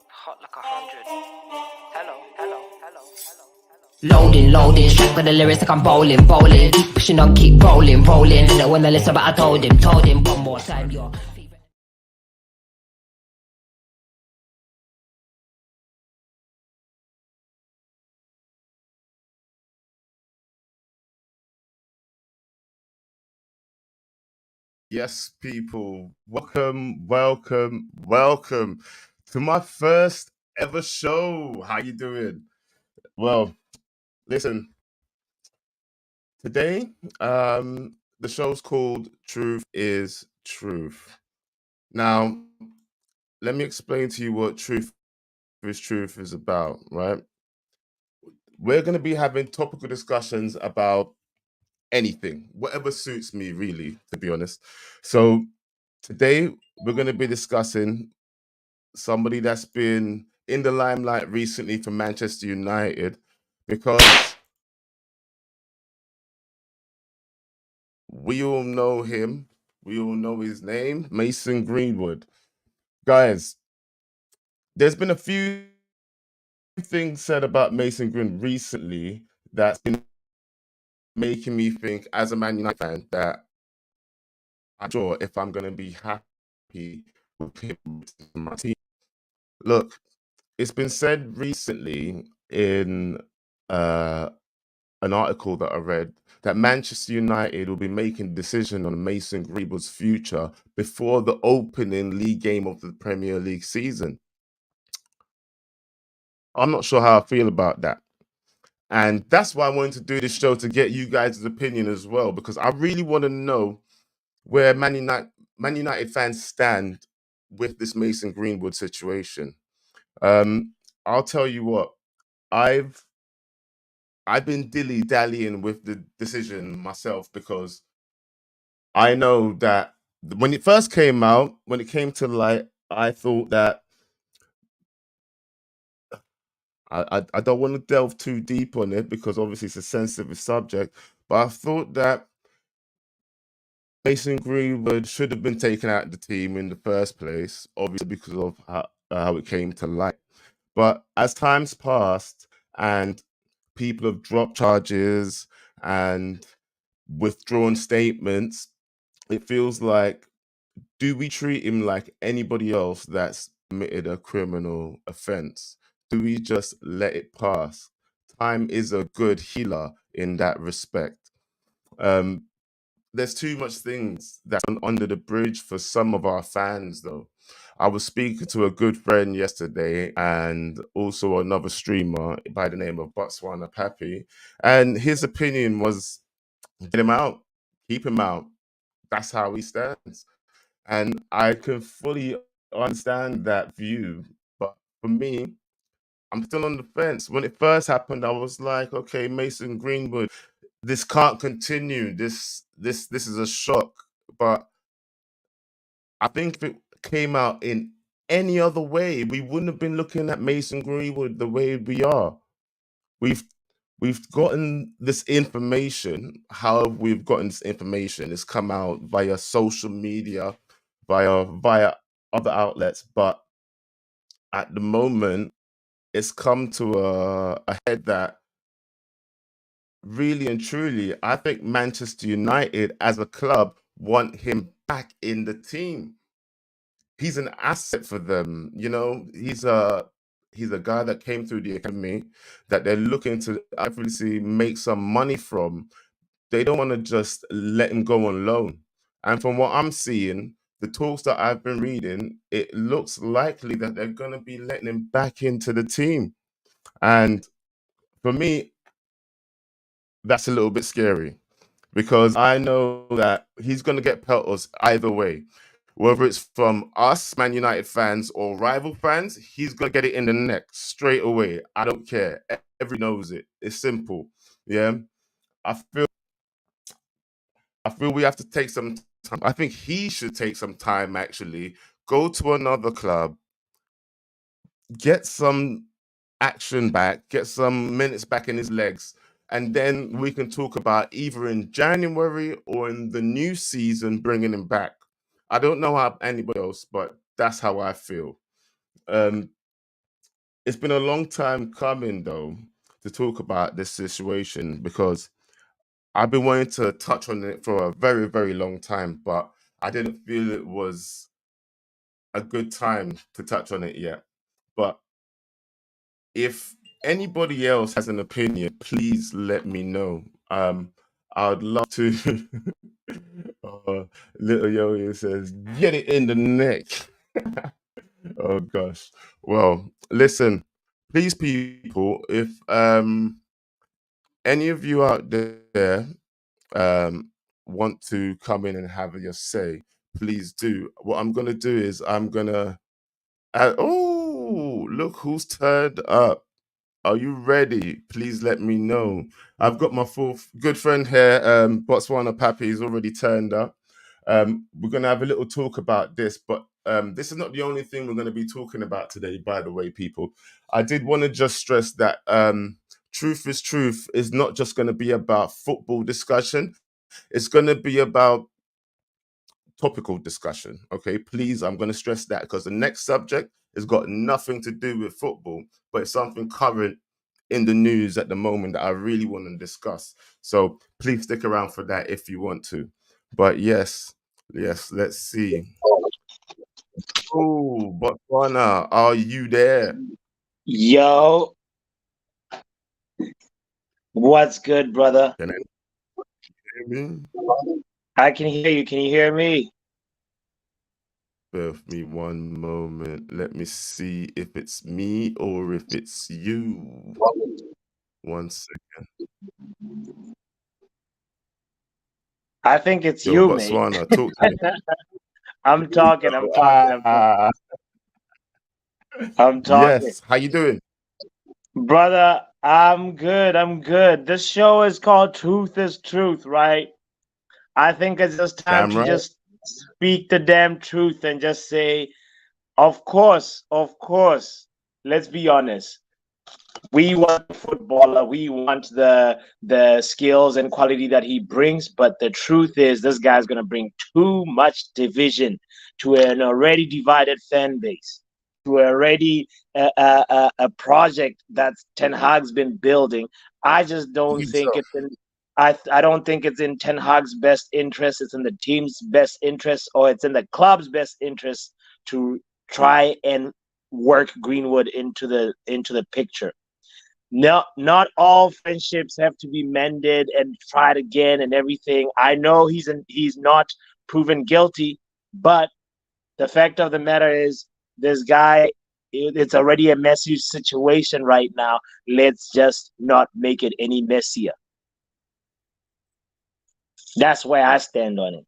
Hot like 100. Hello, hello, hello, hello. Loading, straight with the lyrics like I'm bowling. Keep pushing on, keep rolling. And when I listen, but I told him one more time, your favorite. Yes, people, welcome to my first ever show. How you doing? Well, listen, today, the show's called Truth is Truth. Now, let me explain to you what Truth is about, right? We're going to be having topical discussions about anything, whatever suits me, really, to be honest. So, today, we're going to be discussing somebody that's been in the limelight recently for Manchester United because we all know him. We all know his name, Mason Greenwood. Guys, there's been a few things said about Mason Greenwood recently that's been making me think, as a Man United fan, that I'm sure if I'm going to be happy with him in my team. Look, it's been said recently in uh, an article that I read that Manchester United will be making a decision on Mason Greenwood's future before the opening league game of the Premier League season. I'm not sure how I feel about that. And that's why I wanted to do this show, to get you guys' opinion as well, because I really want to know where Man United fans stand with this Mason Greenwood situation. I'll tell you what, I've been dilly dallying with the decision myself, because I know that when it first came out, when it came to light, I thought that I don't want to delve too deep on it because obviously it's a sensitive subject, but I thought that Mason Greenwood should have been taken out of the team in the first place, obviously because of how it came to light. But as time's passed and people have dropped charges and withdrawn statements, it feels like, do we treat him like anybody else that's committed a criminal offense? Do we just let it pass? Time is a good healer in that respect. There's too much things that's under the bridge for some of our fans, though. I was speaking to a good friend yesterday and also another streamer by the name of Botswana Pappy, and his opinion was, get him out, keep him out. That's how he stands. And I can fully understand that view. But for me, I'm still on the fence. When it first happened, I was like, okay, Mason Greenwood, this can't continue. This is a shock. But I think if it came out in any other way, we wouldn't have been looking at Mason Greenwood the way we are. We've we've gotten this information. How we've gotten this information? It's come out via social media, via other outlets, but at the moment, it's come to a head that really and truly, I think Manchester United as a club want him back in the team. He's an asset for them. You know, he's a guy that came through the academy that they're looking to obviously make some money from. They don't want to just let him go on loan. And from what I'm seeing, the talks that I've been reading, it looks likely that they're going to be letting him back into the team. And for me, that's a little bit scary, because I know that he's going to get pelters either way. Whether it's from us, Man United fans, or rival fans, he's going to get it in the neck straight away. I don't care. Everyone knows it. It's simple. Yeah. I feel we have to take some time. I think he should take some time, actually, go to another club, get some action back, get some minutes back in his legs, and then we can talk about either in January or in the new season bringing him back. I don't know how anybody else, but that's how I feel. Um, it's been a long time coming, though, to talk about this situation because I've been wanting to touch on it for a very, very long time, but I didn't feel it was a good time to touch on it yet. But if anybody else has an opinion, please let me know. I'd love to. uh, Little Yo says, "Get it in the neck." Oh gosh. Well, listen, please, people, if any of you out there want to come in and have your say, please do. What I'm gonna do is I'm gonna. Oh, look who's turned up. Are you ready? Please let me know. I've got my good friend here, Botswana Pappy, he's already turned up. We're going to have a little talk about this, but this is not the only thing we're going to be talking about today, by the way, people. I did want to just stress that Truth is Truth is not just going to be about football discussion. It's going to be about topical discussion. Okay, please, I'm going to stress that because the next subject has got nothing to do with football, but it's something current in the news at the moment that I really want to discuss. So please stick around for that if you want to. But yes, let's see. Oh, Botswana, are you there? Yo, what's good, brother? Can you hear me? I can hear you. Can you hear me? Bear with me one moment. Let me see if it's me or if it's you. 1 second. I think it's Yo, you, mate. Botswana, talk to me. I'm talking. Ah, I'm talking. yes. How you doing? Brother, I'm good. I'm good. This show is called Truth is Truth, right? I think it's just time Damn to right. just speak the damn truth and just say, of course, of course. Let's be honest. We want the footballer, we want the skills and quality that he brings, but the truth is this guy's going to bring too much division to an already divided fan base, to already a project that Ten Hag's been building. I just don't think it's in I don't think it's in Ten Hag's best interest. It's in the team's best interest, or it's in the club's best interest to try and work Greenwood into the picture. No, not all friendships have to be mended and tried again and everything. I know he's not proven guilty, but the fact of the matter is this guy, it's already a messy situation right now. Let's just not make it any messier. That's where I stand on it.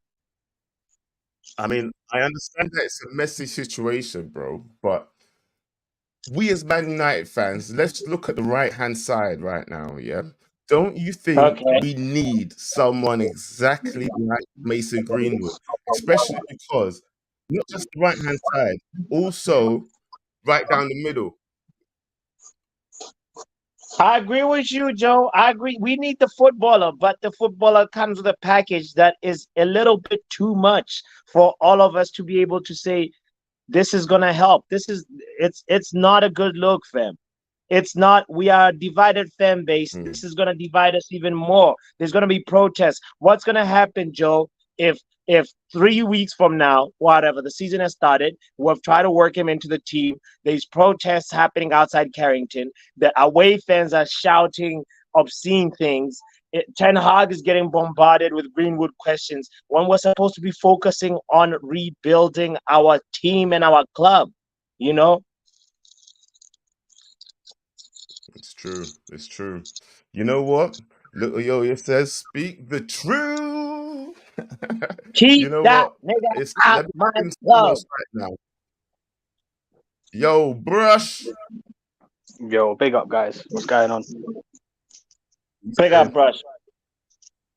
I mean, I understand that it's a messy situation, bro, but we as Man United fans, let's look at the right-hand side right now, yeah? Don't you think Okay. we need someone exactly like Mason Greenwood? Especially because not just the right-hand side, also right down the middle. I agree with you, Joe. I agree. We need the footballer, but the footballer comes with a package that is a little bit too much for all of us to be able to say this is gonna help. It's not a good look, fam. It's not. We are a divided fan base. Mm. This is gonna divide us even more. There's gonna be protests. What's gonna happen, Joe, if 3 weeks from now, whatever, the season has started, we've tried to work him into the team. There's protests happening outside Carrington. The away fans are shouting obscene things. Ten Hag is getting bombarded with Greenwood questions when we're supposed to be focusing on rebuilding our team and our club, you know? It's true. It's true. You know what? Little Yo says, speak the truth. You Keep know that what? nigga It's out let me my give him some club. else right now. Yo, brush. Yo, big up, guys. What's going on? Big up, brush.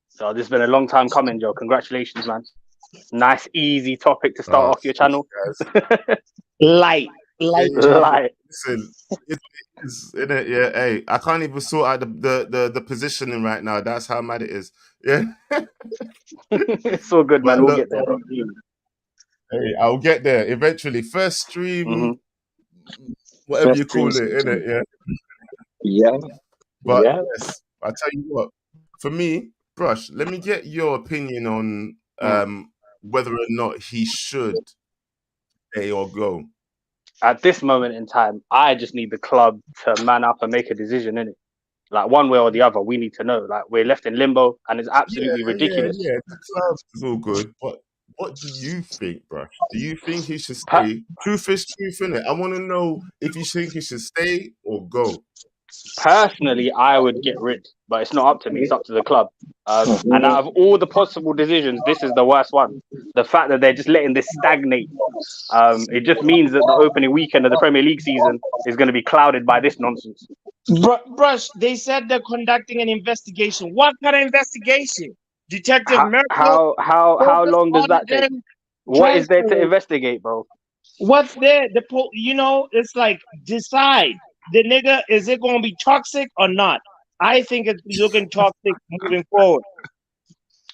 So this has been a long time coming, Joe. Congratulations, man. Nice, easy topic to start Oh, off your channel. guys. Light Yeah, Light. listen, isn't it? Yeah, hey, I can't even sort out the positioning right now. That's how mad it is. Yeah. It's all good, man. But We'll look, get there. Hey, I'll get there eventually. First stream, whatever First you call dreams. it, innit? Yeah. Yeah, But yeah. yes, I tell you what. For me, Brush, let me get your opinion on whether or not he should stay or go. At this moment in time, I just need the club to man up and make a decision, innit? Like one way or the other, we need to know. Like we're left in limbo, and it's absolutely ridiculous. Yeah. The club is all good, but what do you think, Brush? Do you think he should Per- stay? Truth is truth, innit? I want to know if you think he should stay or go. Personally, I would get rid, but it's not up to me. It's up to the club. And out of all the possible decisions, this is the worst one. The fact that they're just letting this stagnate, it just means that the opening weekend of the Premier League season is going to be clouded by this nonsense. Brush, they said they're conducting an investigation. What kind of investigation? Detective Merkel? How long does that take? What is there to investigate, bro? What's there? It's like decide. The nigga, is it going to be toxic or not? I think it's looking toxic moving forward.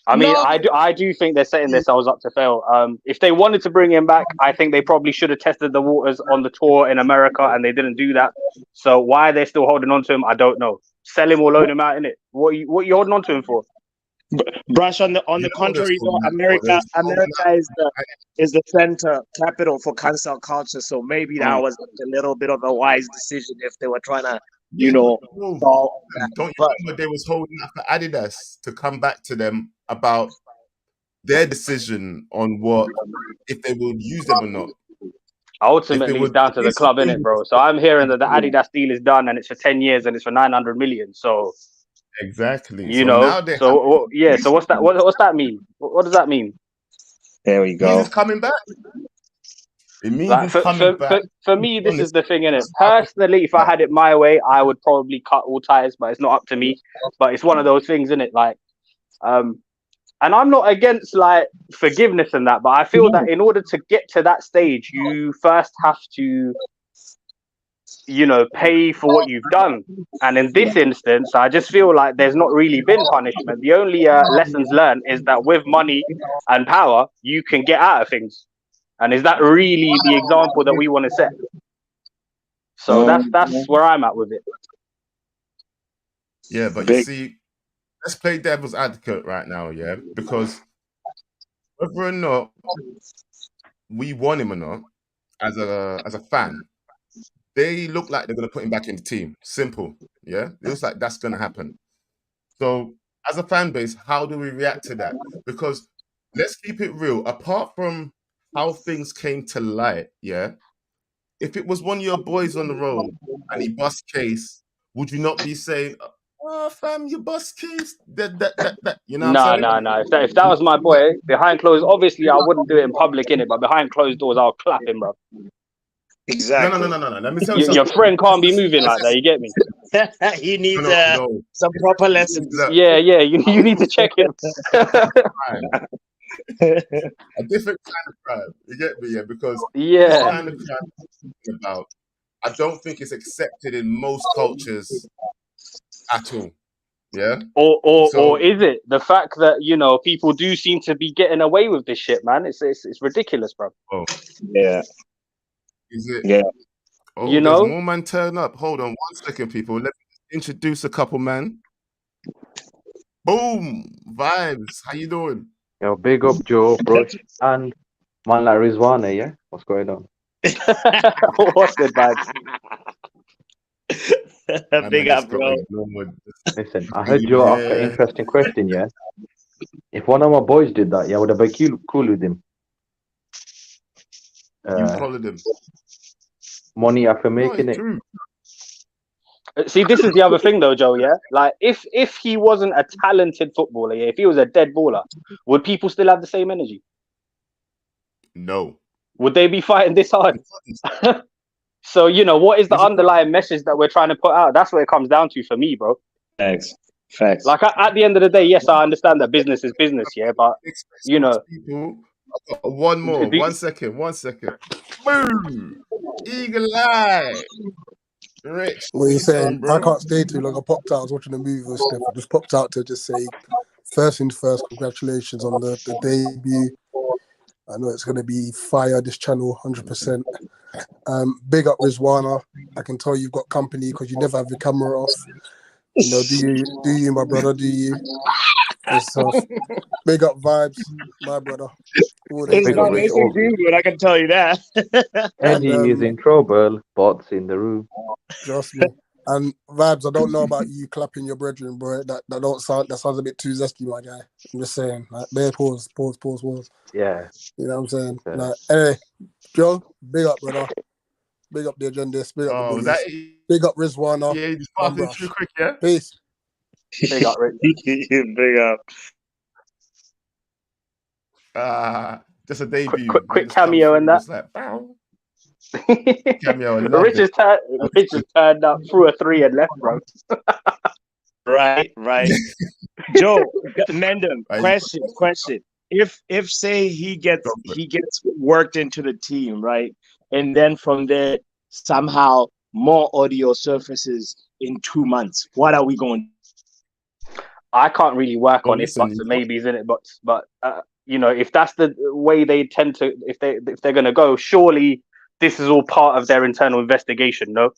I mean, I do think they're setting themselves up to fail. If they wanted to bring him back, I think they probably should have tested the waters on the tour in America, and they didn't do that. So why they're still holding on to him, I don't know. Sell him or loan him out, innit? What are you holding on to him for? Brush, on the contrary, America is the center capital for cancel culture. So maybe that was a little bit of a wise decision if they were trying to, solve that. Don't you remember they was holding up for Adidas to come back to them about their decision on if they would use them or not? Ultimately, it's down to the club, innit, bro? So I'm hearing that the Adidas deal is done and it's for 10 years and it's for 900 million. So exactly. So what's that? What's that mean? What does that mean? There we go. He's coming back. It means he's coming back. For me, this is the thing, innit? Personally, if I had it my way, I would probably cut all ties, but it's not up to me. But it's one of those things, innit? Like, and I'm not against like forgiveness and that, but I feel that in order to get to that stage, you first have to, pay for what you've done. And in this instance, I just feel like there's not really been punishment. The only lessons learned is that with money and power, you can get out of things. And is that really the example that we want to set? So that's where I'm at with it. Yeah, but you see, let's play devil's advocate right now, yeah? Because whether or not we want him or not, as a fan, they look like they're going to put him back in the team. Simple, yeah? It looks like that's going to happen. So, as a fan base, how do we react to that? Because let's keep it real. Apart from how things came to light, yeah? If it was one of your boys on the road and he bust case, would you not be saying, "Oh, fam, you bust case"? That. You know what I'm saying? No. If that was my boy behind closed, obviously I wouldn't do it in public, innit? But behind closed doors, I'll clap him, bro. Exactly. No. Let me tell you something. Your friend can't be moving like that. You get me? He needs some proper lessons. Yeah. You need to check him. A different kind of crime. You get me? Yeah, because this kind of crime I'm talking about, I don't think it's accepted in most cultures at all. Yeah. Or is it the fact that people do seem to be getting away with this shit, man? It's ridiculous, bro. Oh. Yeah. Is it? Yeah. Oh, there's more man turn up. Hold on 1 second, people. Let me introduce a couple, man. Boom! Vibes. How you doing? Yo, big up Joe, Brush, and man like Rizwana, yeah? What's going on? What's good, vibes? Big up, bro. Listen, I heard Joe ask an interesting question, yeah? If one of my boys did that, yeah, would I be cool with him? You followed him. Money after making it. True. See, this is the other thing, though, Joe. Yeah, like if he wasn't a talented footballer, if he was a dead baller, would people still have the same energy? No. Would they be fighting this hard? So what is the underlying message that we're trying to put out? That's what it comes down to for me, bro. Facts. Like at the end of the day, yes, I understand that business is business, yeah, but people, I've got one more. 1 second. Boom! Eagle eye. Rich. What are you saying? I can't stay too long. I popped out. I was watching a movie with Steph. I just popped out to just say, first things first, congratulations on the debut. I know it's going to be fire, this channel, 100%. Big up Rizwana. I can tell you've got company because you never have your camera off. You know, do you, my brother, do you? And stuff. Big up Vibes, my brother. All the It's Big up not Rich agendas. it's in Aubrey. Greenwood, I can tell you that. And Eddie is in trouble. Bots in the room. trust me. And Vibes, I don't know about you clapping your brethren, bro. That sounds a bit too zesty, my guy. I'm just saying. Like, bare pause. Yeah. You know what I'm saying? Yeah. Like, hey, Joe, big up, brother. Big up the agendas. Big up the Oh, is bullies. that it? Big up Rizwana. Yeah, just Bum passing brush. through quick, yeah? Peace. Big up, Rich. Big up. Just a debut. Quick Just come cameo through, in that. just like, bow. Cameo, I love Rich it. has turned up through a 3 and left, bro. Right. Joe, Mendham, Right, question. If say he gets worked into the team, right? And then from there somehow more audio surfaces in 2 months, what are we going to do? I can't really work Well, on if listen, buts and maybes in it, but you know, if that's the way they tend to, if they're gonna go, surely this is all part of their internal investigation, no?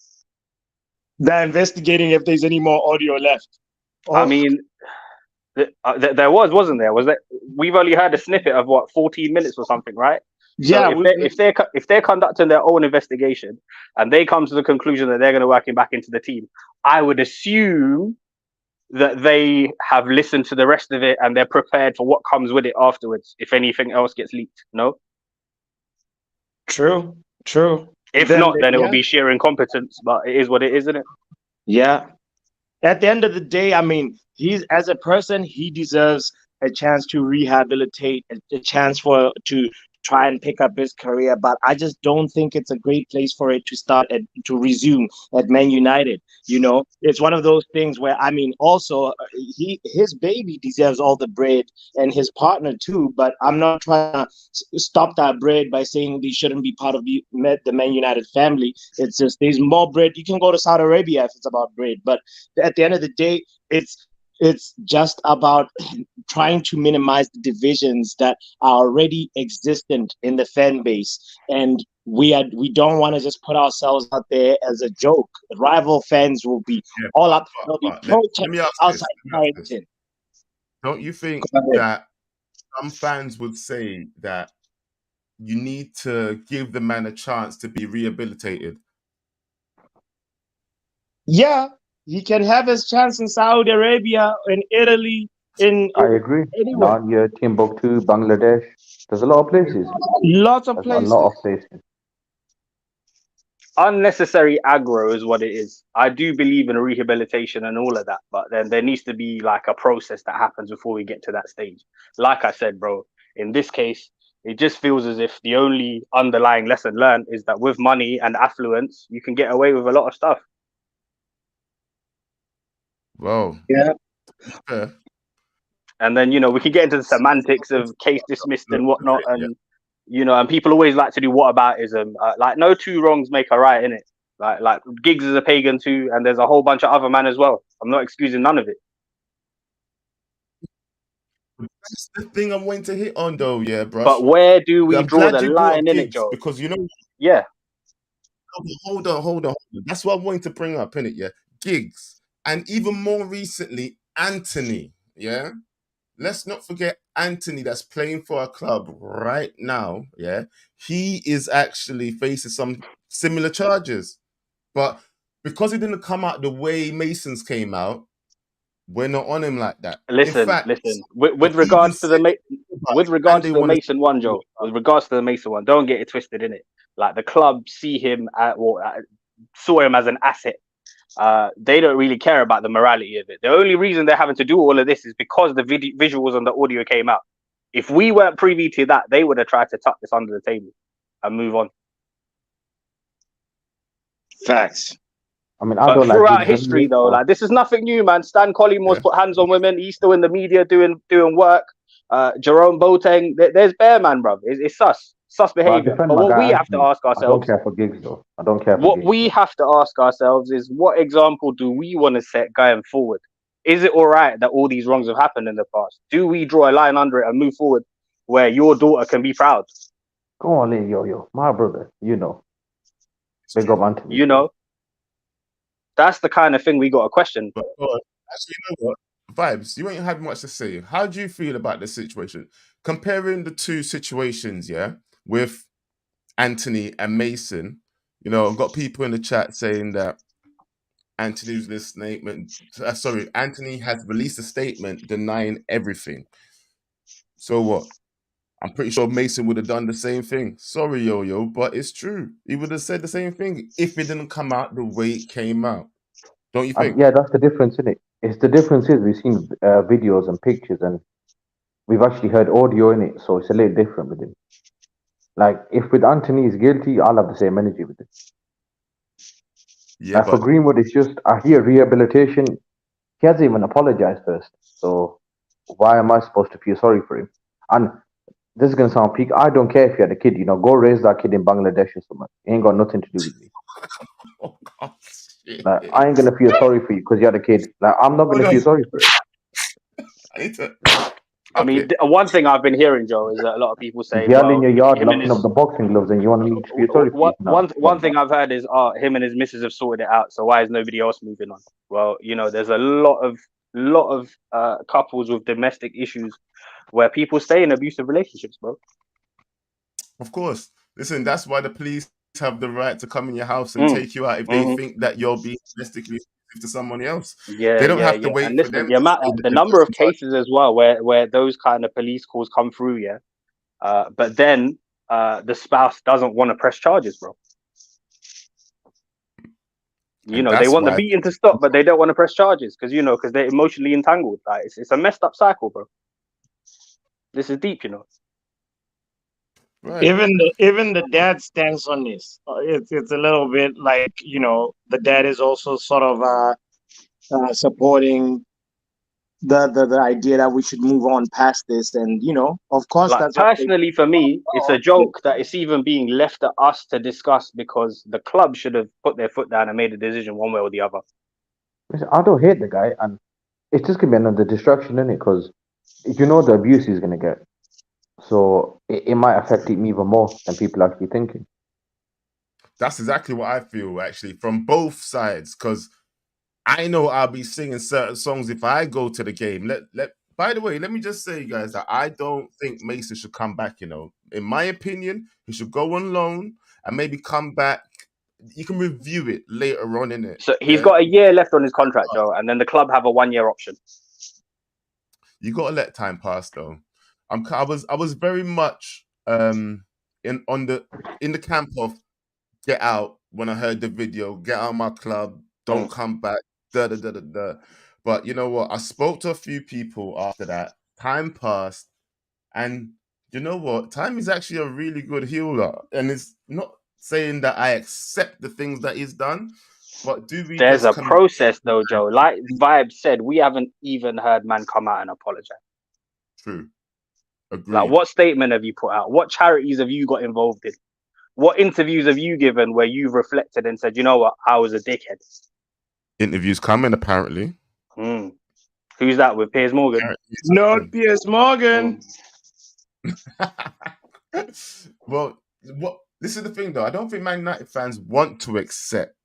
They're investigating if there's any more audio left. I mean, there wasn't there? Was that we've only heard a snippet of what 14 minutes or something, right? Yeah. So if they're conducting their own investigation and they come to the conclusion that they're going to work him back into the team, I would assume that they have listened to the rest of it and they're prepared for what comes with it afterwards. If anything else gets leaked, no. True. If not, then it will be sheer incompetence. But it is what it is, isn't it? Yeah. At the end of the day, I mean, he's as a person, he deserves a chance to rehabilitate, a chance to try and pick up his career. But I just don't think it's a great place for it to start and to resume at Man United. You know, it's one of those things where, I mean, also his baby deserves all the bread and his partner too. But I'm not trying to stop that bread by saying they shouldn't be part of the Man United family. It's just there's more bread. You can go to Saudi Arabia if it's about bread, but at the end of the day, it's just about trying to minimize the divisions that are already existent in the fan base, and we don't want to just put ourselves out there as a joke. Rival fans will be all up. They'll be protesting outside Carrington. Don't you think that some fans would say that you need to give the man a chance to be rehabilitated? Yeah, he can have his chance in Saudi Arabia, in Italy, I agree. anywhere. Nanya, Timbuktu, Bangladesh. There's a lot of places. Lots of There's places. a lot of places. Unnecessary aggro is what it is. I do believe in rehabilitation and all of that, but then there needs to be like a process that happens before we get to that stage. Like I said, bro, in this case, it just feels as if the only underlying lesson learned is that with money and affluence, you can get away with a lot of stuff. Well, yeah. And then, you know, we can get into the semantics of case dismissed and whatnot. And, you know, and people always like to do whataboutism. Like, no two wrongs make a right, innit? Like Giggs is a pagan too, and there's a whole bunch of other men as well. I'm not excusing none of it. That's the thing I'm wanting to hit on, though, yeah, bro. But where do we I'm draw glad the you brought line in it, Giggs, Joe? because you know. Yeah. Hold on. That's what I'm wanting to bring up, innit? Yeah, Giggs, and even more recently, Anthony. Yeah, let's not forget Anthony, that's playing for a club right now. Yeah, he is actually facing some similar charges, but because it didn't come out the way Mason's came out, we're not on him like that. Listen. In fact, With regards to the Mason one, Joe. With regards to the Mason one, don't get it twisted, in it. Like the club see him saw him as an asset. They don't really care about the morality of it. The only reason they're having to do all of this is because the visuals and the audio came out. If we weren't privy to that, they would have tried to tuck this under the table and move on. Facts. I mean, but throughout history, though, like this is nothing new, man. Stan Collymore put hands on women. He's still in the media doing work. Jerome Boateng, there's bear man, bro. It's sus behavior. But what we have to ask ourselves, I don't care for Giggs, though. I don't care. What we have to ask ourselves is, what example do we want to set going forward? Is it all right that all these wrongs have happened in the past? Do we draw a line under it and move forward? where your daughter can be proud. Go on in, yo. My brother, you know. Big up Anthony. You know, that's the kind of thing we got to question. But actually, you know what? Vibes, you ain't had much to say. How do you feel about this situation? Comparing the two situations, yeah, with Anthony and Mason, you know, I've got people in the chat saying that Anthony has released a statement denying everything. So what? I'm pretty sure Mason would have done the same thing. Sorry, Yo-Yo, but it's true. He would have said the same thing if it didn't come out the way it came out. Don't you think? Yeah, that's the difference, isn't it? It's the difference is we've seen videos and pictures, and we've actually heard audio in it, so it's a little different with him. Like, if with Anthony is guilty, I'll have the same energy with him. Yeah, For but Greenwood, it's just, I hear rehabilitation. He hasn't even apologized first. So why am I supposed to feel sorry for him? And this is going to sound peak. I don't care if you had a kid, you know, go raise that kid in Bangladesh or something. It ain't got nothing to do with me. oh God, shit. Like, I ain't going to feel sorry for you because you had a kid. Like, I'm not going to feel sorry for it. I need to. I mean, one thing I've been hearing, Joe, is that a lot of people say, Girl in well, your yard him and locking up his the boxing gloves and you want me to feel sorry for you? No, one thing I've heard is, him and his missus have sorted it out, so why is nobody else moving on? Well, you know, there's a lot of couples with domestic issues where people stay in abusive relationships, bro. Of course. Listen, that's why the police have the right to come in your house and take you out if they think that you're being domestically abusive to someone else. They don't have to wait And for listen, them to say that the they're number of pressing charges. cases as well where those kind of police calls come through, but then the spouse doesn't want to press charges, bro. You And know, they that's want the why beating to stop, but they don't want to press charges because they're emotionally entangled. Like, it's a messed up cycle, bro. This is deep, you know. right. Even the dad stands on this. It's a little bit like, you know, the dad is also sort of supporting the idea that we should move on past this, and you know, of course, Like, that's what they. personally, for me, it's a joke that it's even being left at us to discuss, because the club should have put their foot down and made a decision one way or the other. Listen, I don't hate the guy, and it's just going to be another distraction, isn't it? Because you know the abuse he's going to get. So it might affect him even more than people are actually thinking. That's exactly what I feel, actually, from both sides. Because I know I'll be singing certain songs if I go to the game. By the way, let me just say, guys, that I don't think Mason should come back. You know, in my opinion, he should go on loan and maybe come back. You can review it later on, in it. So he's got a year left on his contract, Joe, and then the club have a 1-year option. You got to let time pass, though. I was very much in the camp of get out when I heard the video. Get out of my club. Don't come back. Da da da da da. But you know what? I spoke to a few people after that. Time passed, and you know what? Time is actually a really good healer, and it's not saying that I accept the things that he's done, but do we? There's just a process, though, Joe. Like Vibe said, we haven't even heard man come out and apologize. True. Agreed. Like, what statement have you put out? What charities have you got involved in? What interviews have you given where you've reflected and said, you know what, I was a dickhead? Interviews coming, apparently. Who's that with? Piers Morgan? Not Piers Morgan. Well, this is the thing, though. I don't think Man United fans want to accept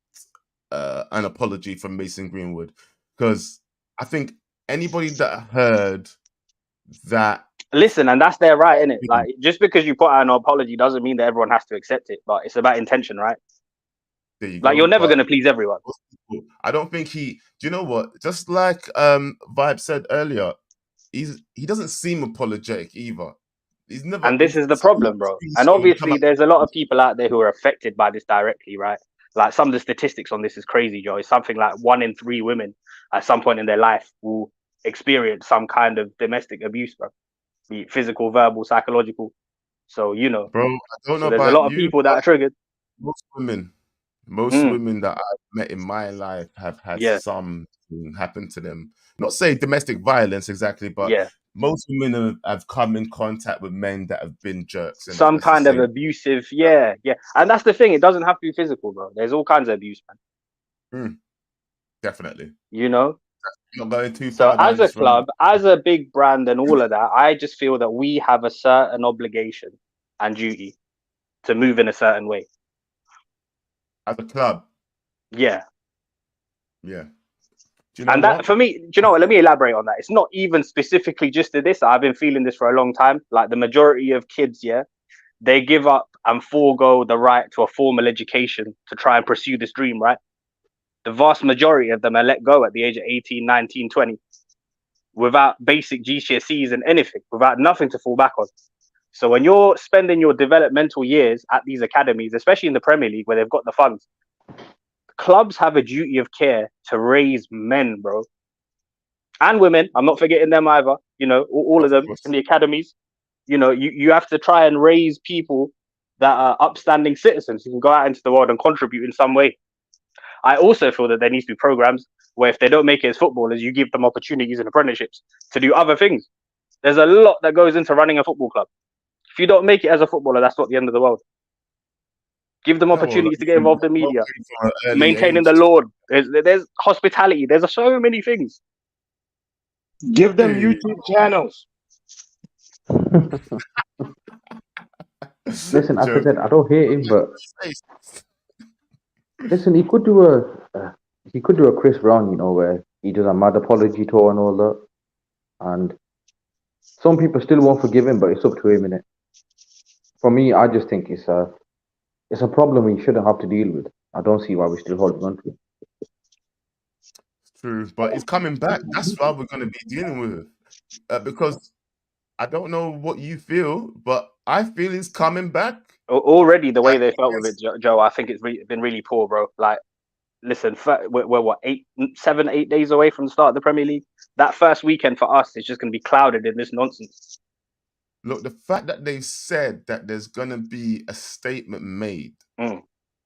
an apology from Mason Greenwood, because I think anybody that heard that. Listen, and that's their right, innit? Like, just because you put out an apology doesn't mean that everyone has to accept it, but it's about intention, right? There you Like, go. you're never going to please everyone. I don't think do you know what? Just like Vibe said earlier, he doesn't seem apologetic either. He's never. And this is the problem, bro. And obviously, there's a lot of people out there who are affected by this directly, right? Like, some of the statistics on this is crazy, Joe. It's something like 1 in 3 women at some point in their life will experience some kind of domestic abuse, bro. Be it physical, verbal, psychological. So, you know, bro, I don't know there's about a lot of you, people that are triggered. Most women that I've met in my life have had something happen to them. Not saying domestic violence exactly, but most women have come in contact with men that have been jerks. And some kind of abusive, yeah. And that's the thing. It doesn't have to be physical, bro. There's all kinds of abuse, man. Definitely. You know? Not going too So far down as a this road. club, as a big brand and all of that, I just feel that we have a certain obligation and duty to move in a certain way. As a club, Yeah. yeah. Do you know And that what? for me, do you know what? Let me elaborate on that. It's not even specifically just to this. I've been feeling this for a long time. Like the majority of kids, yeah, they give up and forego the right to a formal education to try and pursue this dream, right? The vast majority of them are let go at the age of 18, 19, 20 without basic GCSEs and anything, without nothing to fall back on. So when you're spending your developmental years at these academies, especially in the Premier League where they've got the funds, clubs have a duty of care to raise men, bro. And women. I'm not forgetting them either. You know, all of Of them course. in the academies. You know, you have to try and raise people that are upstanding citizens who can go out into the world and contribute in some way. I also feel that there needs to be programs where if they don't make it as footballers, you give them opportunities and apprenticeships to do other things. There's a lot that goes into running a football club. If you don't make it as a footballer, that's not the end of the world. Give them No, well, opportunities to get involved in media, from an early maintaining age. the Lord. There's hospitality. There's so many things. Give them Hey. YouTube channels. Listen, as I Joke. said, I don't hate him, but listen, he could do a Chris Brown, you know, where he does a mad apology tour and all that, and some people still won't forgive him, but it's up to him, innit? For me, I just think it's a problem we shouldn't have to deal with. I don't see why we're still holding on to it. True, but it's coming back. That's why we're going to be dealing with it. Because I don't know what you feel, but I feel it's coming back. Already, the way And they felt with it, Joe, I think it's been really poor, bro. Like, listen, we're what 7, 8 days away from the start of the Premier League. That first weekend for us is just going to be clouded in this nonsense. look, the fact that they said that there's going to be a statement made, Mm.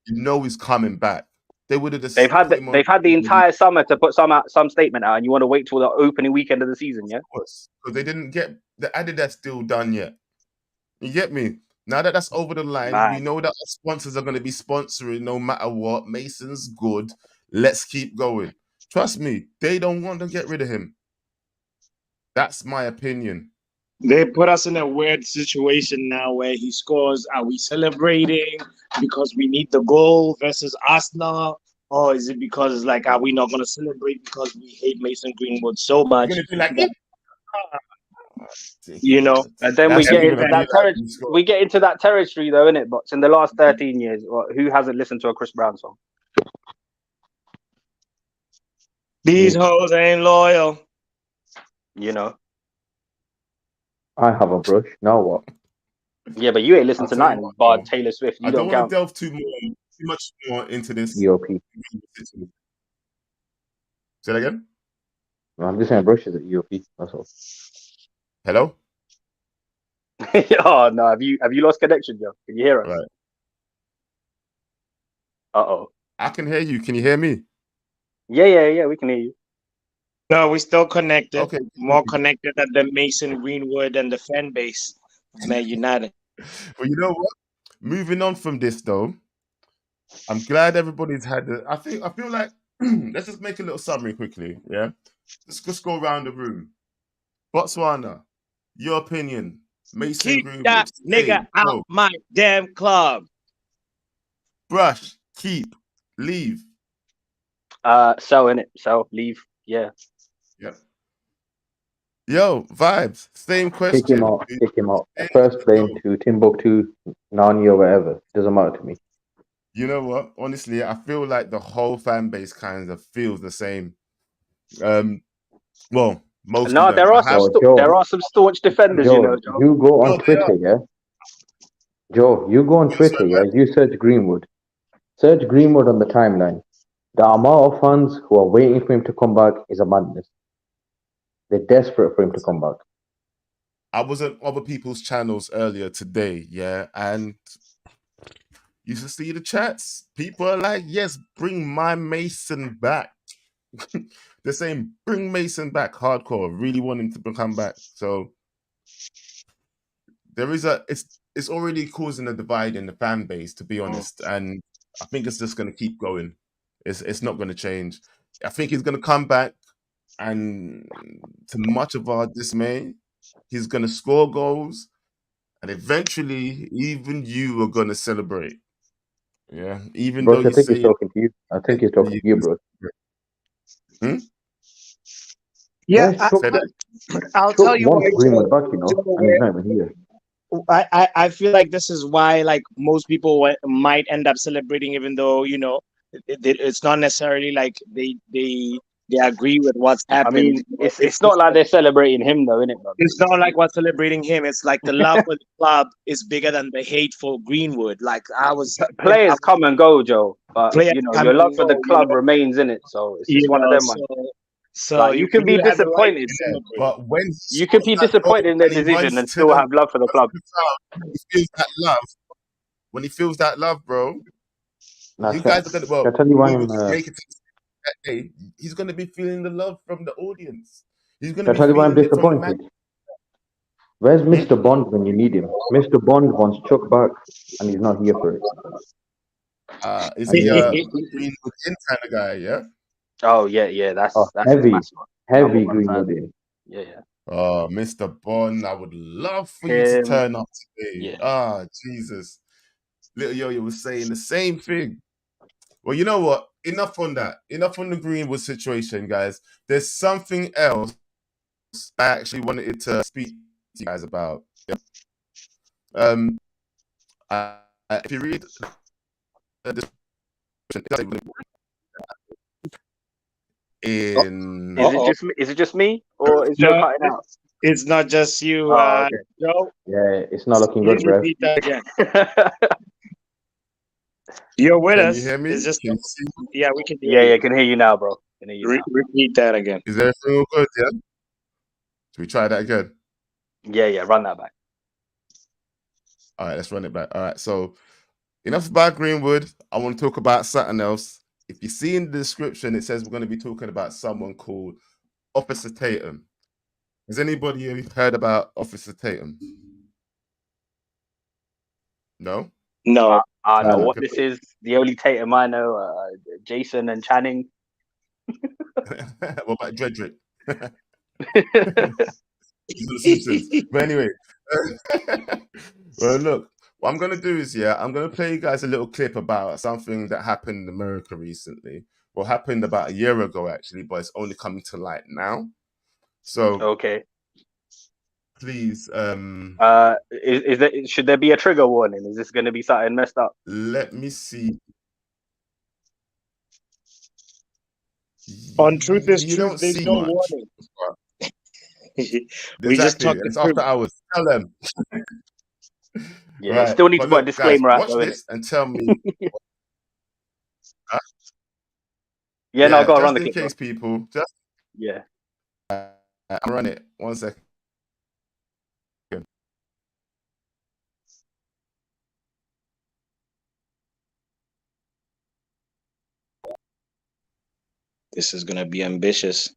you know, he's coming back. They would have just They've had put him on. they've had the entire summer to put some statement out, and you want to wait till the opening weekend of the season, yeah? Because they didn't get the Adidas deal done yet. You get me? Now that that's over the line, we Man. know that our sponsors are going to be sponsoring no matter what. Mason's good. Let's keep going. Trust me, they don't want to get rid of him. That's my opinion. They put us in a weird situation now where he scores. Are we celebrating because we need the goal versus Arsenal? Or is it because it's like, are we not going to celebrate because we hate Mason Greenwood so much? You're going to be like, You know, And then That's we get even into a that bit territory. like Scott. We get into that territory, though, innit? But in the last 13 years, who hasn't listened to a Chris Brown song? these hoes ain't loyal. You know? Oh. I have a brush. Now what? Yeah, but you ain't listened I'll to tell you nothing what, but though. Taylor Swift. You I don't don't want to count. delve too much more into this. EOP. Say that again. I'm just saying brushes at EOP. That's all. Hello. Oh no, have you lost connection, Joe? Can you hear us? Right. Uh-oh. I can hear you. Can you hear me? Yeah, we can hear you. No, we're still connected. Okay. More connected than the Mason Greenwood and the fan base of Man United. Well, you know what? Moving on from this, though, I'm glad everybody's had the. I feel like let's just make a little summary quickly. Yeah, let's just go around the room. Botswana, your opinion. Mason Keep Greenwood. that nigga out my damn club. Brush, keep, leave. Sell in it. Sell, leave. Yeah. Yep. Yo, vibes. Same Kick him question. out. Kick him out. First plane to Timbuktu, Nani or wherever. Doesn't matter to me. You know what? Honestly, I feel like the whole fan base kind of feels the same. Well, most No, of them. there are some staunch defenders, you know, Joe, Joe. you go on No, they Twitter, yeah? Joe, you go on Twitter, yeah? You search Greenwood. Search Greenwood on the timeline. The amount of fans who are waiting for him to come back is a madness. They're desperate for him to come back. I was on other people's channels earlier today, yeah, and you should see the chats. People are like, yes, bring my Mason back. They're saying, bring Mason back hardcore, really want him to come back. So there is it's already causing a divide in the fan base, to be honest. And I think it's just gonna keep going. It's not gonna change. I think he's gonna come back. and to much of our dismay, he's gonna score goals, and eventually, even you are gonna celebrate. Yeah, even though Bro, I you think say he's you're talking to you. I think he's mentally, talking you're to you, gonna bro. celebrate. Yeah, Guys, Say that. I'll tell took you one why, for Greenwood back, you know, Joe, and he's not even here. I feel like this is why like most people might end up celebrating, even though it's not necessarily like they agree with what's I happened. mean, it's not like they're celebrating him though, innit, brother? It's not like what's celebrating him. It's like the love for the club is bigger than the hate for Greenwood. Like I was, Players come and go, Joe, but players you know come your love and for the go, club remains in it. So it's you one of know. them, So man. so Like you can be you have the right disappointed. to celebrate. But when he You can scores be that goal disappointed in their and he decision runs and to still the have love for the club. crowd, he feels that love. When he feels that love, bro, Now, you guys are gonna. Well, can I tell you why whoever I'm? make it to that day, he's gonna be feeling the love from the audience. He's gonna Can I be tell you why I'm feeling it from the man. disappointed? Where's Hmm? Mr. Bond when you need him? Mr. Bond wants Chuck back, and he's not here for it. Is And he he, a Greenwood in kind of guy? Yeah. Oh yeah, oh, that's his heavy, mascot. Number heavy one fan. Greenwood in. Yeah. Oh, Mr. Bond, I would love for you to Him. turn up today. Yeah. Ah, Jesus. Little Yo-Yo was saying the same thing. Well, you know what? Enough on that. Enough on the Greenwood situation, guys. There's something else I actually wanted to speak to you guys about. Yeah. Um, if you read the description in Is it just me or is Joe No, cutting out? it's not just you, Oh, Joe. Yeah, it's not looking good, Please bro. repeat that again. okay. You're with can you us. hear me? It's just Can you see? yeah, we can hear Yeah, you. can hear you now, bro. Can hear you now. Repeat that again. Is everything all good? Yeah. Should we try that again? Yeah, run that back. All right, let's run it back. All right, so enough about Greenwood. I want to talk about something else. If you see in the description, it says we're going to be talking about someone called Officer Tatum. Has anybody heard about Officer Tatum? No? No. I know Uh, what this is. The only Tatum I know, Jason and Channing. What about Dredrick? He's on The Simpsons. But anyway, well, look, what I'm going to do is, I'm going to play you guys a little clip about something that happened in America recently. Well, happened about a year ago, actually, but it's only coming to light now. So Okay. please, Is there should there be a trigger warning? Is this going to be something messed up? let me see. On truth is You truth. don't There's see no much. warning. We just Exactly, talk and the it's truth. after hours. Tell them. Yeah, you Right. still need to But put a look, guys, disclaimer out watch though, innit? this and tell me. Huh? Yeah, no, Yeah, go on, run just the in clip, bro. case, people. Just Yeah. I'll run it. 1 second. This is gonna be ambitious.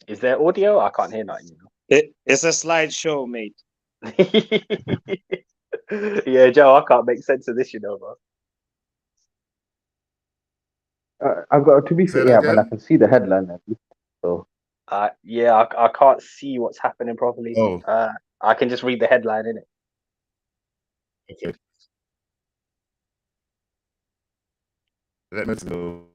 Is there audio? I can't hear nothing. It's a slideshow, mate. Yeah, Joe, I can't make sense of this, you know, bro. I've got to be Say fair, that yeah, man. I again. can see the headline at least. So Yeah, I can't see what's happening properly. Oh, I can just read the headline in it. okay. Let me know.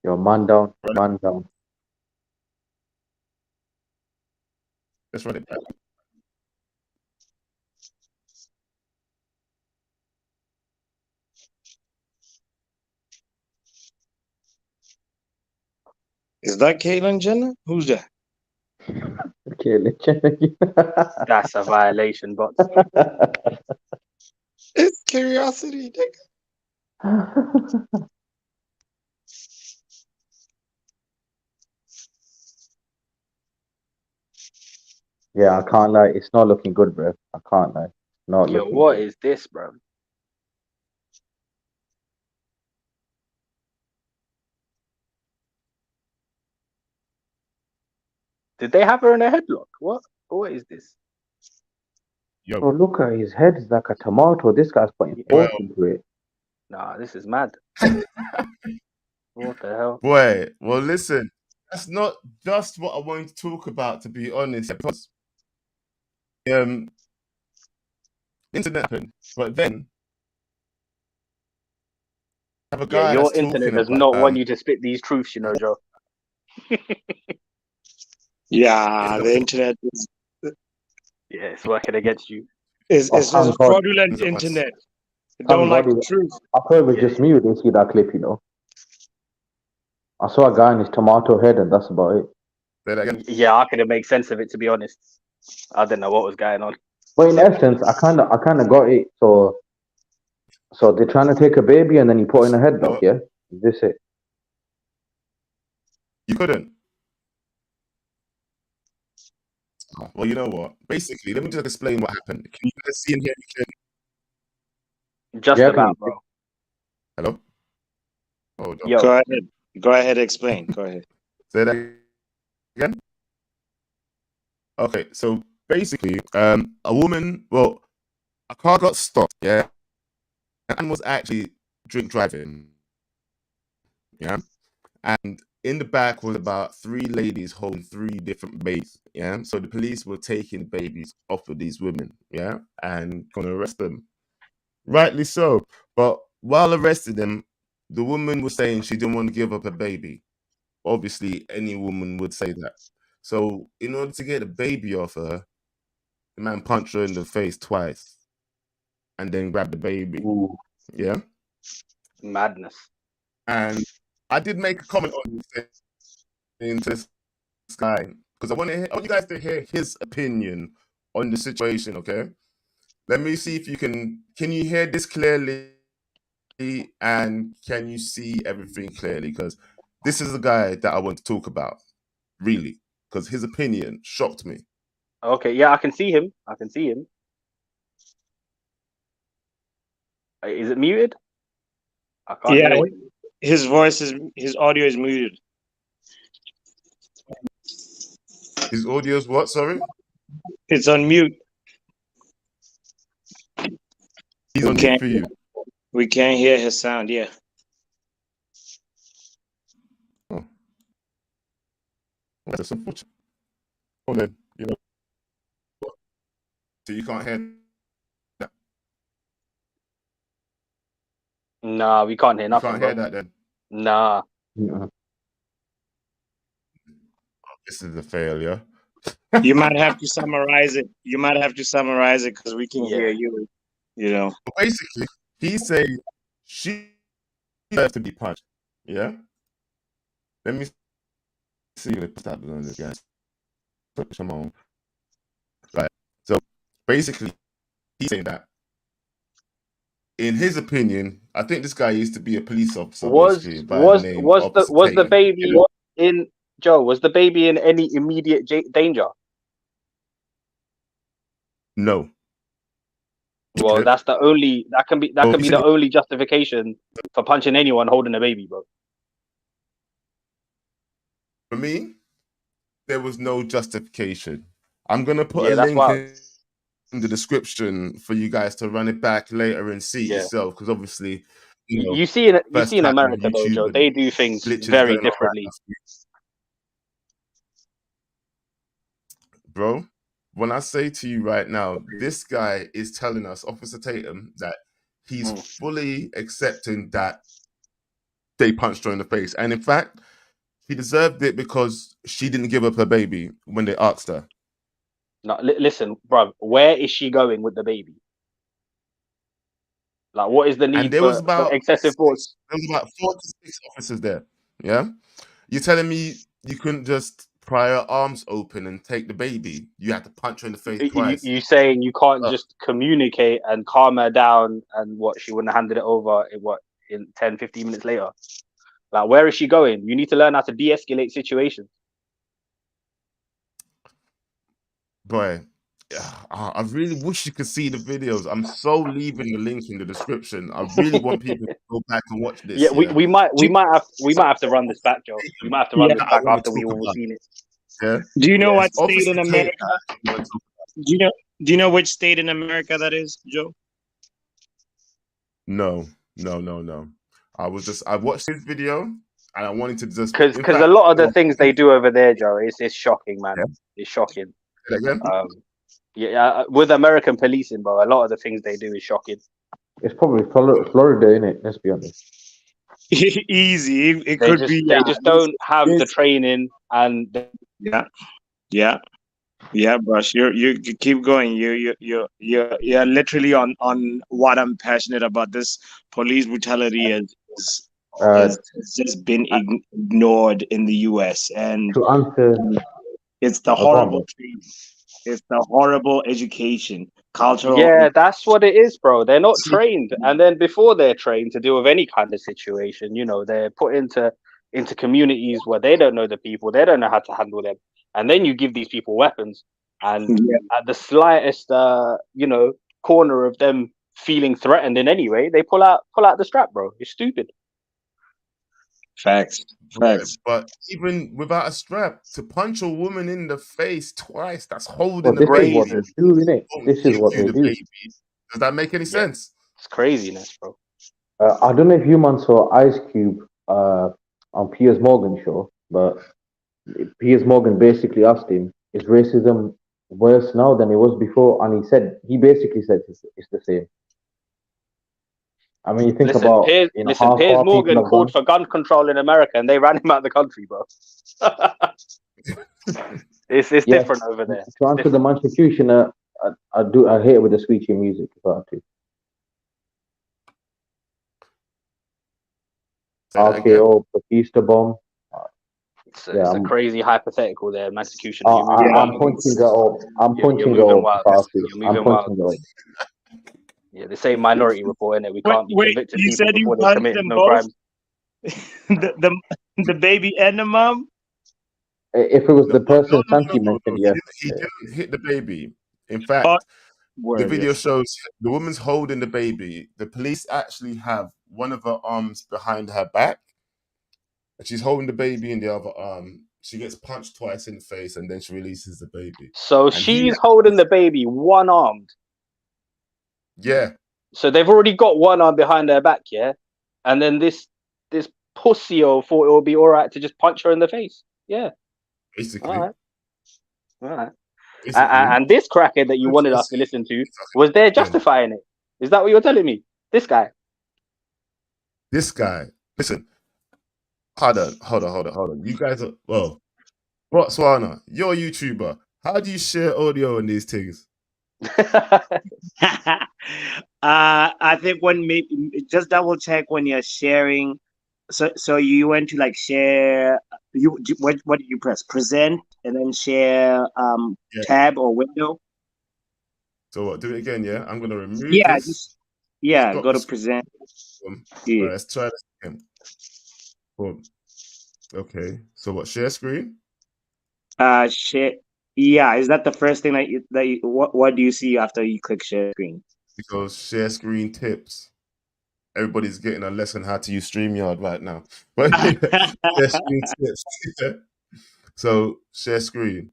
your man down, man down. Let's run it back. Is that Caitlyn Jenner? Who's that? Okay, let's check again. That's a violation, but It's curiosity, nigga. Yeah, I can't lie. It's not looking good, bro. I can't lie. Not yo, looking what good. is this, bro? Did they have her in a headlock? What? What is this? Yo, Oh, look at his head. It's like a tomato. This guy's putting well, force into it. Nah, this is mad. What the hell? boy, well, listen, that's not just what I wanted to talk about, to be honest, because internet happened, but then I have a Yeah, guy that's your internet talking does about not want you to spit these truths, you know, Joe. Yeah, it's the internet Yeah, it's working against you. is Oh, is a thank God. fraudulent internet. They don't Thank like God. the truth. I thought it was Yeah. just me who didn't see that clip, you know. I saw a guy in his tomato head, and that's about it. Say that again. Yeah, I couldn't make sense of it, to be honest. I didn't know what was going on. But in essence, I kind of got it. So they're trying to take a baby, and then you put in a headlock. What? Yeah, is this it? You couldn't. Oh, well, you know what? Basically, let me just explain what happened. Can you guys see and hear me clearly? Just Yeah, about, bro. Hello? Hold on. Yo, Go ahead. Go ahead. Explain. Go ahead. Say that again. Okay, so basically, a woman, well, a car got stopped, yeah, and was actually drink driving, yeah, and in the back was about 3 ladies holding 3 different babies, yeah. So the police were taking babies off of these women, yeah, and gonna arrest them, rightly so. But while arresting them, the woman was saying she didn't want to give up a baby. Obviously, any woman would say that. So in order to get a baby off her, the man punched her in the face twice and then grabbed the baby. Ooh. Yeah. madness. And I did make a comment on this into this guy because I want you guys to hear his opinion on the situation. Okay. Let me see if you can you hear this clearly and can you see everything clearly? Because this is the guy that I want to talk about, really, because his opinion shocked me. Okay, yeah, I can see him. I can see him. Is it muted? I can't Yeah, hear him. his audio is muted. His audio's what? Sorry, It's on mute. he's We on mute can't for you. we can't hear his sound. Yeah. Oh, that's unfortunate. Oh, then you know, so you can't hear. Nah, we can't hear You nothing, can't bro. hear that then. Nah. Yeah. This is a failure. You might have to summarize it. You might have to summarize it because we can hear Yeah. you. You know. Basically, he's saying she deserves to be punched. Yeah. Let me see what's happening on this, guys. Come on. Right. So basically, he's saying that, in his opinion, I think this guy used to be a police officer, basically, by the name Officer Was the Tatum. baby in Joe? Was the baby in any immediate danger? No. Well, Clip. that's the only that can be the only justification for punching anyone holding a baby, bro. For me, there was no justification. I'm gonna put Yeah, a that's link wild. in the description for you guys to run it back later and see Yeah. yourself, because obviously, you know, You see in first time America though, YouTube Joe, and they do things glitches very going on right differently. now. Bro, when I say to you right now, this guy is telling us, Officer Tatum, that he's fully accepting that they punched her in the face. And in fact, he deserved it because she didn't give up her baby when they asked her. No, listen, bro, where is she going with the baby? Like, what is the And need there was for excessive force? There was about 4 to 6 officers there. Yeah? You're telling me you couldn't just pry her arms open and take the baby? You had to punch her in the face twice. You saying you can't just communicate and calm her down, and what, she wouldn't have handed it over in 10, 15 minutes later? Like, where is she going? You need to learn how to de-escalate situations. Boy, I really wish you could see the videos. I'm so leaving the link in the description. I really want people to go back and watch this. Yeah, we might have to run this back, Joe. We might have to run this back I want after to we talk all about. seen it. Yeah. Do you know It's what state Officer in Tatum America? that we're talking Do you know which state in America that is, Joe? No, no, no, no. I watched his video and I wanted to just, in Because a fact, lot of the things they do over there, Joe, it's shocking, man. yeah, It's shocking. say that again. Yeah, with American policing, bro, a lot of the things they do is shocking. It's probably Florida, innit? Let's be honest. Easy. It They could just be. they just don't have the This- training and yeah, Brush. You keep going. You're literally on what I'm passionate about. This police brutality Uh, has just been ignored in the U.S. and to answer, it's the go on, bro. horrible training. It's the horrible education, cultural. yeah, that's what it is, bro. They're not trained, and then before they're trained to deal with any kind of situation, they're put into communities where they don't know the people, they don't know how to handle them, and then you give these people weapons, and Yeah, at the slightest, corner of them feeling threatened in any way, they pull out the strap, bro. It's stupid. facts. But even without a strap, to punch a woman in the face twice, that's holding Well, the this is baby. what they do, innit? Won't This is give what you they the do. baby. Does that make any sense? It's craziness, bro. I don't know if you man saw Ice Cube on Piers Morgan show, but Piers Morgan basically asked him, "Is racism worse now than it was before?" And he basically said it's the same. I mean, you think Listen, about how Piers far people Morgan have called gone. for gun control in America, and they ran him out of the country, bro. It's Yeah, different over there. to answer the man's executioner, I hate it with the switchy music. If I have to. Say that again. RKO, Batista bomb. It's Yeah, a crazy hypothetical there, man. Executioner, I, you're moving I'm wild. punching it up. I'm You're punching it moving up. wild. If I have to. You're I'm moving wild. punching it up. Yeah, the same minority report in it. We can't be Wait, convicting you people said you before they punched commit them no both? crimes. the baby and the mom? If it was No, the person Santi no. mentioned, yes. He didn't hit the baby. In Oh, fact, the word, video yes. shows the woman's holding the baby. The police actually have one of her arms behind her back, and she's holding the baby in the other arm. She gets punched twice in the face, and then she releases the baby. So And she's holding the baby one armed. yeah, So they've already got one arm behind her back, yeah? And then this pussy-o thought it would be all right to just punch her in the face. Yeah, basically. all right. Basically. And this crackhead that you wanted us to listen to was there justifying it. Is that what you're telling me? This guy. This guy. Listen. Hold on. You guys are Botswana, you're a YouTuber. How do you share audio on these things? I think just double check when you're sharing. So you went to like share. What did you press? Present and then share Yeah. tab or window. So what? Do it again, yeah? I'm gonna remove Yeah, this. go to this. present. Right, let's try this again. Boom. Okay. So what? Share screen? Share. Yeah, is that the first thing what do you see after you click share screen? Because share screen tips. Everybody's getting a lesson how to use StreamYard right now. But share screen tips. So share screen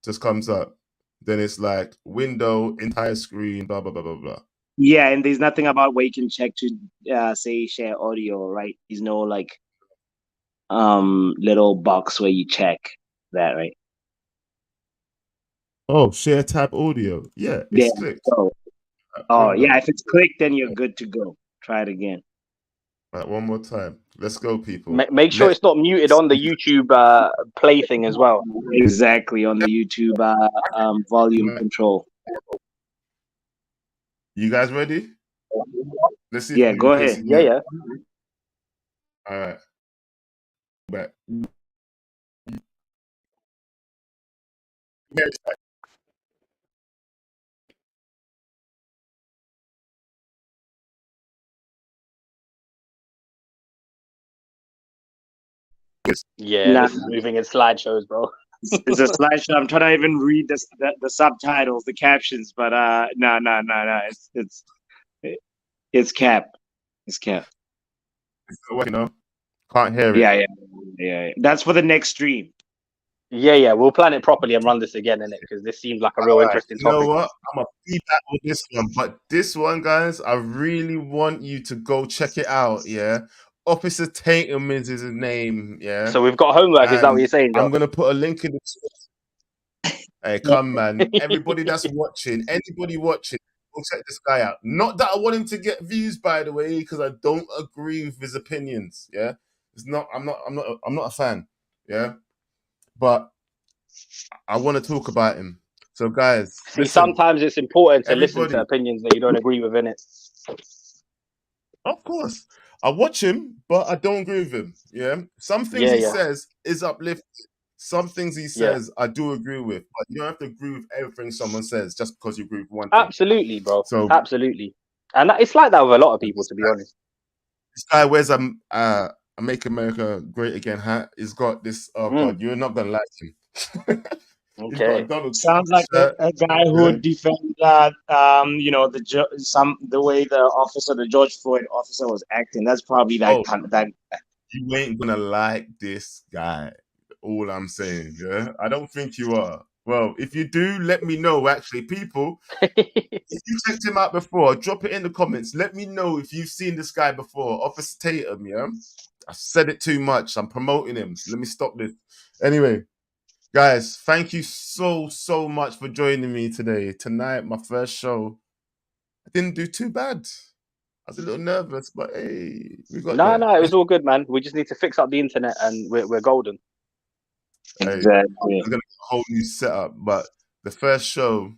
just comes up. Then it's like window, entire screen, blah blah blah blah blah. Yeah, and there's nothing about where you can check to say share audio, right? There's no like little box where you check that, right? Oh, share tab audio. Yeah, it's clicked. So, yeah, if it's clicked, then you're good to go. Try it again. Right, one more time. Let's go, people. Make sure it's not muted on the YouTube play thing as well. Exactly, on the YouTube volume control. You guys ready? Let's see. Yeah, go ahead. Yeah. All right. Back. Yeah, this is moving in slideshows, bro. It's a slideshow. I'm trying to even read the subtitles, the captions, but no. It's cap. It's cap. It's not working, no? Can't hear it. Yeah. That's for the next stream. Yeah, we'll plan it properly and run this again, innit? Because this seems like a real All right, interesting you know topic. what? I'm gonna be back with this one, but this one, guys, I really want you to go check it out. Yeah, Officer Tatum is his name. Yeah, So we've got homework. Is that what and you're saying, I'm Joe? gonna put a link in the. Hey, come, man! Everybody that's watching, anybody watching, go check this guy out. Not that I want him to get views, by the way, because I don't agree with his opinions. Yeah, it's not. I'm not a fan. Yeah, but I want to talk about him. So, guys, See, listen. sometimes it's important to listen to Everybody, opinions that you don't agree with, innit? of course, I watch him, but I don't agree with him. Yeah, some things he Yeah. says is uplifting. Some things he Yeah. says I do agree with, but you don't have to agree with everything someone says just because you agree with one thing. Absolutely, bro. So Absolutely. And it's like that with a lot of people, to be honest. this guy wears a "Make America Great Again" hat. He's got this. Oh God, you're not gonna like him. He's got a Okay. Donald Trump Sounds like shirt. a guy who Yeah. would defend the way the George Floyd officer was acting. That's probably that Oh, kind of that. you ain't gonna like this guy. All I'm saying, yeah. I don't think you are. Well, if you do, let me know. Actually, people, if you checked him out before, drop it in the comments. Let me know if you've seen this guy before. Officer Tatum, yeah. I said it too much. I'm promoting him. Let me stop this. Anyway, guys, thank you so much for joining me today. Tonight, my first show. I didn't do too bad. I was a little nervous, but hey, we got No, there. it was all good, man. We just need to fix up the internet and we're golden. Hey, Exactly. I'm gonna get a whole new setup, but the first show.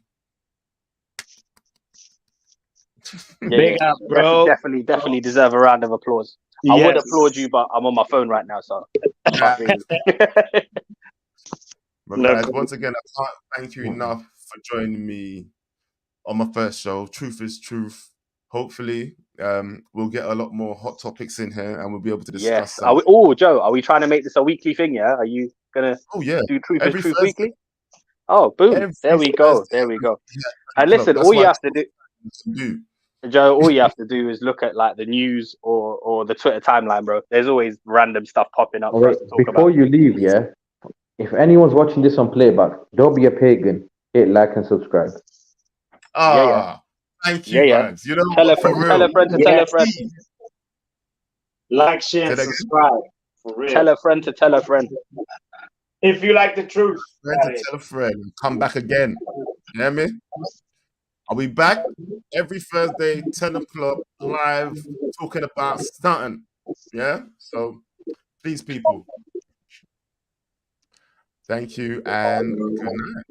Big up, bro. Definitely deserve a round of applause. I would Yes. applaud you, but I'm on my phone right now, so I can't really. But No, guys, once again, I can't thank you enough for joining me on my first show. Truth is truth. Hopefully, we'll get a lot more hot topics in here, and we'll be able to discuss Yes. some. Joe, are we trying to make this a weekly thing? Yeah. Are you gonna Oh yeah, do Truth is every Truth Thursday. weekly? Oh, boom! Every There we go. Thursday There we go. at And 10 o'clock. listen, That's all you why have to do. Joe, all you have to do is look at like the news or the Twitter timeline, bro. There's always random stuff popping up for us Okay, to talk before about. you leave, yeah, if anyone's watching this on playback, don't be a pagan. Hit like and subscribe. Ah, thank you, Yeah. guys. You know Tell a what? For friend, tell real. a friend to tell a yes. friend. Like, share, Say and that again. subscribe. For real. Tell a friend to tell a friend. If you like the truth. Friend to tell a friend. And come back again. You hear me? I'll be back every Thursday, 10 o'clock, live, talking about something. Yeah? So, please, people. Thank you and good night.